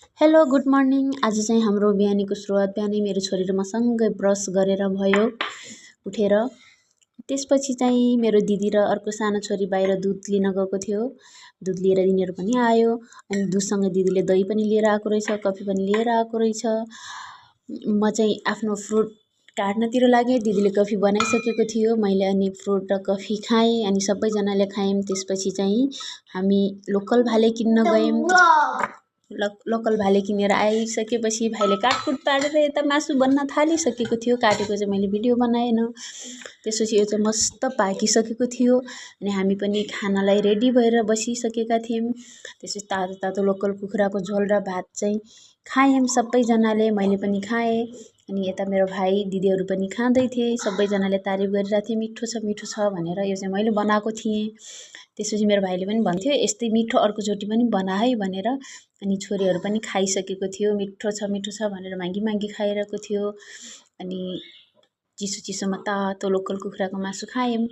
Hello good morning. आज चाहिँ हाम्रो बिहानीको सुरुवात बिहानै मेरो छोरी र मसँगै ब्रस गरेर भयो उठेर। त्यसपछि चाहिँ मेरो दिदी र अर्को सानो छोरी बाहिर दुध लिन गएको थियो। दुध लिएर यिनीहरू पनि आयो अनि दुधसँगै दिदीले दही पनि लिएर आएको रहेछ, कफी पनि लिएर आएको रहेछ। म चाहिँ आफ्नो फ्रुट काट्नतिर लागेँ। दिदीले कफी बनाइसकेको थियो। मैले अनि फ्रुट र कफी खाएँ अनि सबैजनाले खायौँ। त्यसपछि चाहिँ हामी लोकल भाले किन्न गयौँ। लोकल भाले किनेर आइसकेपछि भाइले काटकुट पारेर यता मासु बन्न थालिसकेको थियो। काटेको चाहिँ मैले भिडियो बनाएन। त्यसपछि यो चाहिँ मस्त पाकिसकेको थियो अनि हामी पनि खानालाई रेडी भएर बसिसकेका थियौँ। त्यसपछि तातो तातो लोकल कुखुराको झोल र भात चाहिँ खायौँ सबैजनाले। मैले पनि खाएँ अनि यता मेरो भाइ दिदीहरू पनि खाँदै थिए। सबैजनाले तारिफ गरिरहेको थिए, मिठो छ भनेर। यो चाहिँ मैले बनाएको थिएँ। त्यसपछि मेरो भाइले पनि भन्थ्यो यस्तै मिठो अर्कोचोटि पनि बना है भनेर। अनि छोरीहरू पनि खाइसकेको थियो। मिठो छ भनेर मागी खाइरहेको थियो। अनि चिसोमा तातो लोकल कुखुराको मासु खायौँ।